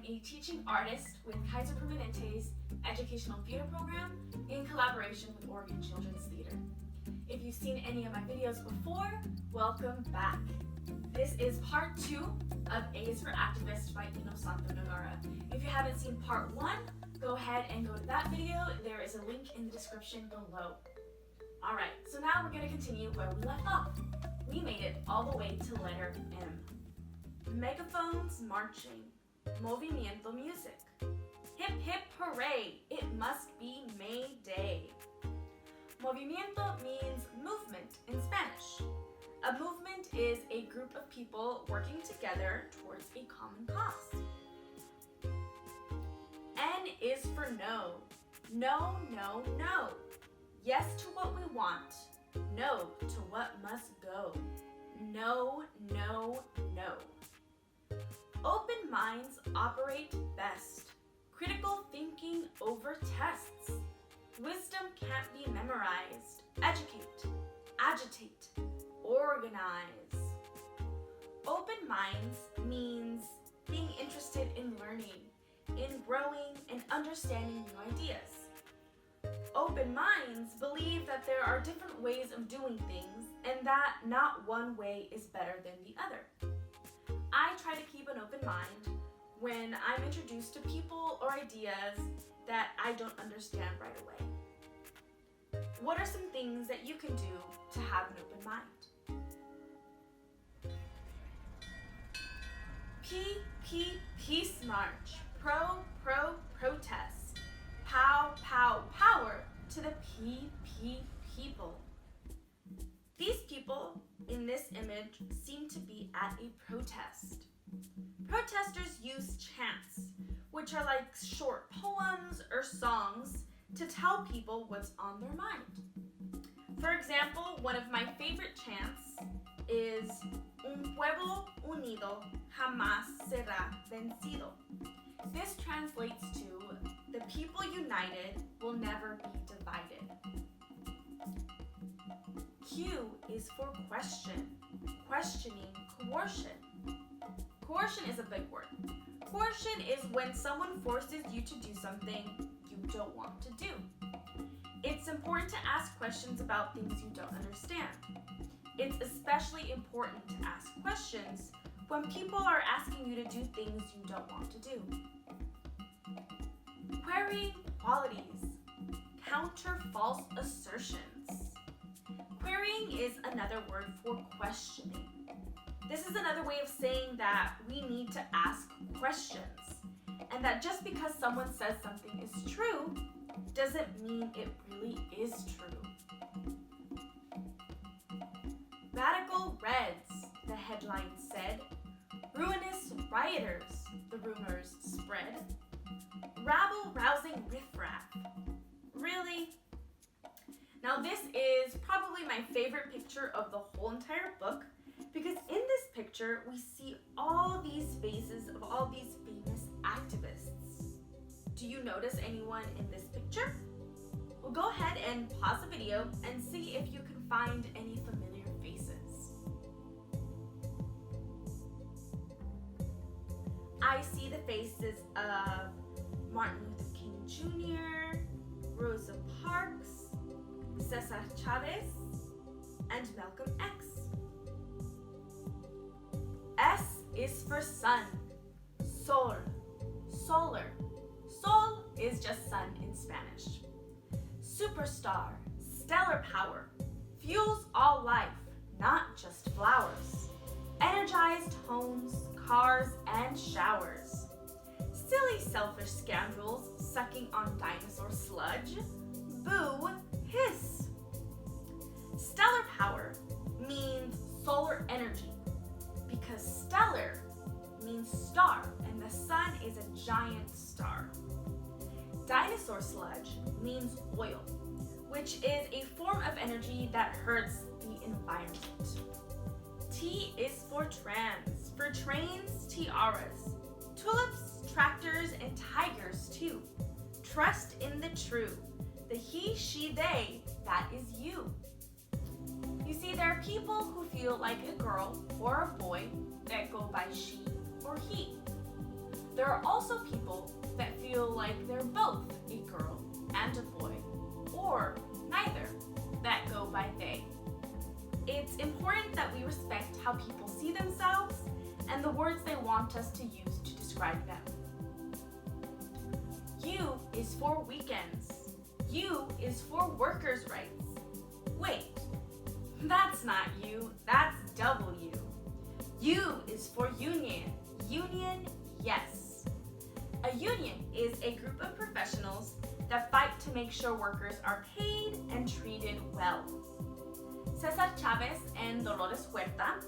a teaching artist with Kaiser Permanente's educational theater program in collaboration with Oregon Children's Theater. If you've seen any of my videos before, welcome back. This is part 2 of A is for Activist by Innosanto Nagara. If you haven't seen part 1, go ahead and go to that video. There is a link in the description below. Alright, so now we're going to continue where we left off. We made it all the way to letter M. Megaphones marching. Movimiento music. Hip hip hooray, it must be May Day. Movimiento means movement in Spanish. A movement is a group of people working together towards a common cause. N is for no. No, no, no. Yes to what we want. No to what must go. No, no, no. Open minds operate best. Critical thinking over tests. Wisdom can't be memorized. Educate, agitate, organize. Open minds means being interested in learning, in growing and understanding new ideas. Open minds believe that there are different ways of doing things and that not one way is better than the other. I try to keep an open mind when I'm introduced to people or ideas that I don't understand right away. What are some things that you can do to have an open mind? P, Peace March. Protest. Pow, power to the people. These people in this image seem to be at a protest. Protesters use chants, which are like short poems or songs to tell people what's on their mind. For example, one of my favorite chants is Un pueblo unido jamás será vencido. This translates to the people united will never be divided. Q is for question, questioning coercion. Coercion is a big word. Coercion is when someone forces you to do something you don't want to do. It's important to ask questions about things you don't understand. It's especially important to ask questions when people are asking you to do things you don't want to do. Querying qualities. Counter false assertions. Querying is another word for questioning. This is another way of saying that we need to ask questions, and that just because someone says something is true doesn't mean it really is true. Radical Reds, the headline said. Ruinous rioters, the rumors spread. Rabble-rousing riffraff. Really? Now this is probably my favorite picture of the whole entire book, because in this picture we see all these faces of all these famous activists. Do you notice anyone in this picture? Well, go ahead and pause the video and see if you can find any familiar faces. I see the faces of Martin Luther King Jr., Rosa Parks, Cesar Chavez, and Malcolm X. S is for sun. Sol. Solar. Sol is just sun in Spanish. Superstar. Stellar power. Fuels all life, not just flowers. Energized homes, cars, and showers. Silly selfish scoundrels sucking on dinosaur sludge. Boo, hiss. Stellar power means solar energy, because stellar means star, and the sun is a giant star. Dinosaur sludge means oil, which is a form of energy that hurts the environment. T is for trans, for trains, tiaras, tulips, tractors, and tigers too. Trust in the true, the he, she, they, that is you. You see, there are people who feel like a girl or a boy that go by she or he. There are also people that feel like they're both a girl and a boy, or neither, that go by they. It's important that we respect how people see themselves and the words they want us to use to describe them. U is for weekends. U is for workers' rights. Wait, that's not U, that's W. U is for union. Union, yes. A union is a group of professionals that fight to make sure workers are paid and treated well. Cesar Chavez and Dolores Huerta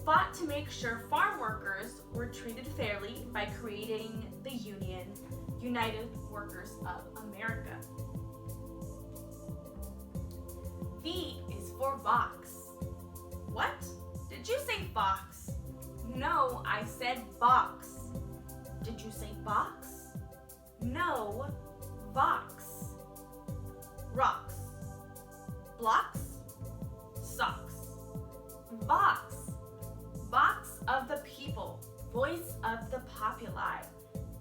fought to make sure farm workers were treated fairly by creating the union, United Workers of America. V is for Vox. What? Did you say Fox? No, I said box. Did you say box? No, Vox. Rocks. Blocks. Socks. Vox. Vox of the people. Voice of the populi.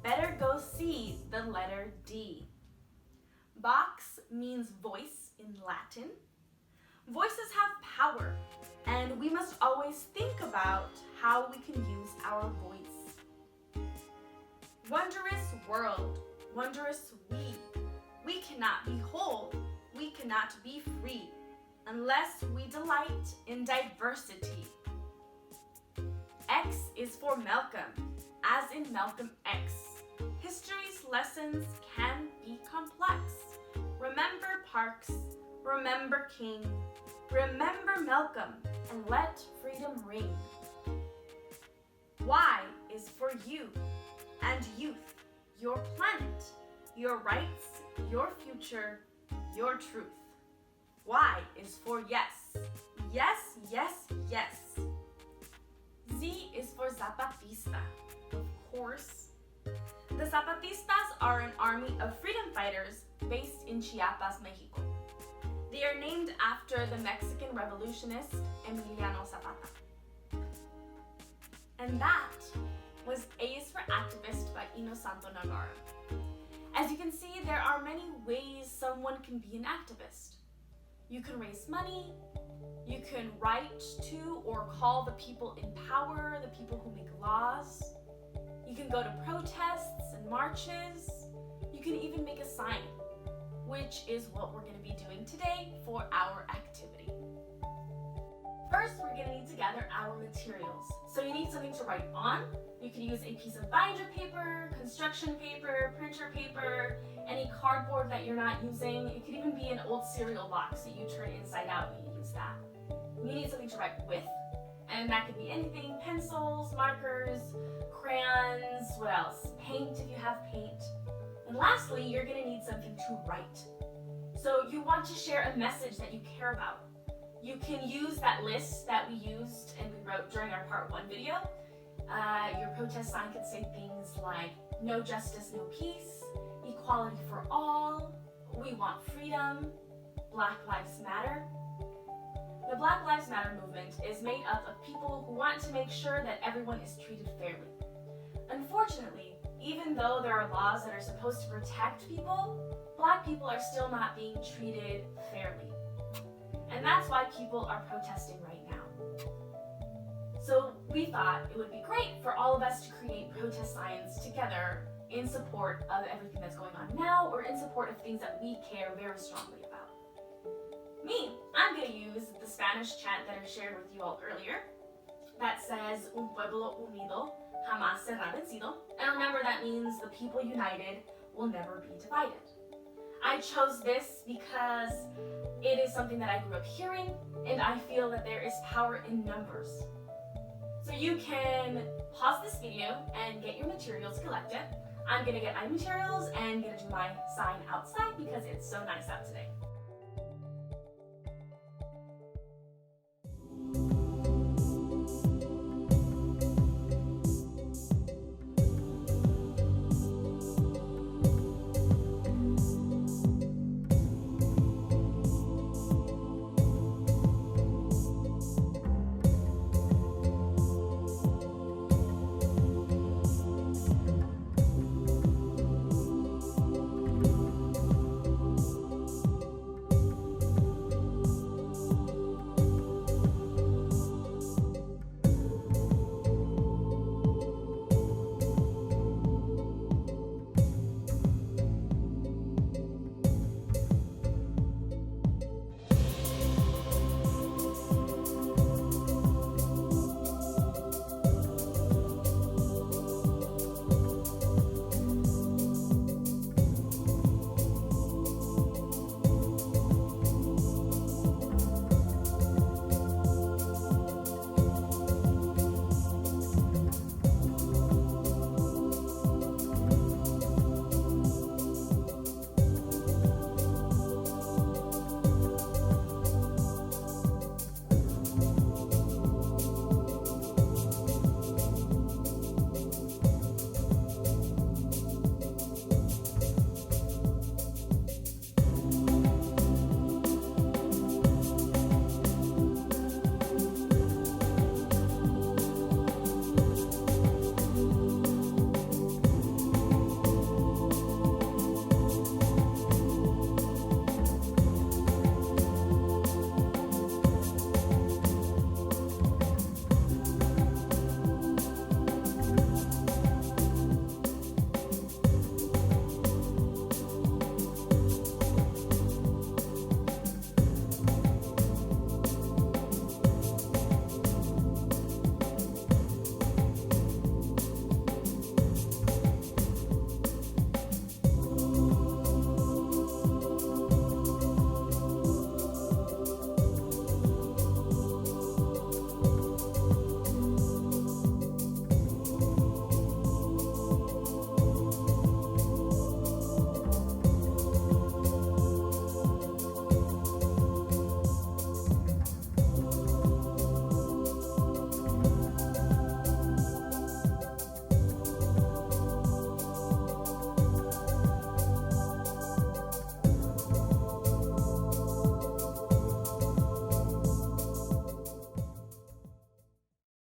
Better go see the letter D. Vox means voice in Latin. Voices have power, and we must always think about how we can use our voice. Wondrous world, wondrous we. We cannot be whole, we cannot be free, unless we delight in diversity. X is for Malcolm, as in Malcolm X. History's lessons can be complex. Remember Parks, remember King, remember Malcolm, and let freedom ring. Y is for you and youth, your planet, your rights, your future, your truth. Y is for yes. Yes, yes, yes. Z is for Zapatista, of course. The Zapatistas are an army of freedom fighters based in Chiapas, Mexico. They are named after the Mexican revolutionist Emiliano Zapata. And that was A is for activist by Innosanto Nagara. As you can see, there are many ways someone can be an activist. You can raise money, you can write to or call the people in power, the people who make laws. You can go to protests and marches. You can even make a sign, which is what we're going to be doing today for our activity. First, we're going to need to gather our materials. So you need something to write on. You can use a piece of binder paper, construction paper, printer paper, any cardboard that you're not using. It could even be an old cereal box that you turn inside out when you use that. You need something to write with, and that could be anything: pencils, markers, crayons, what else? Paint if you have paint. And lastly, you're going to need something to write. So you want to share a message that you care about. You can use that list that we used and we wrote during our part 1 video. Your protest sign could say things like, no justice, no peace, equality for all, we want freedom, Black Lives Matter. The Black Lives Matter movement is made up of people who want to make sure that everyone is treated fairly. Unfortunately, even though there are laws that are supposed to protect people, Black people are still not being treated fairly. And that's why people are protesting right now. So we thought it would be great for all of us to create protest signs together in support of everything that's going on now, or in support of things that we care very strongly about. I'm going to use the Spanish chant that I shared with you all earlier that says, un pueblo unido jamás será vencido. And remember, that means the people united will never be divided. I chose this because it is something that I grew up hearing, and I feel that there is power in numbers. So you can pause this video and get your materials collected. I'm going to get my materials and going to do my sign outside because it's so nice out today.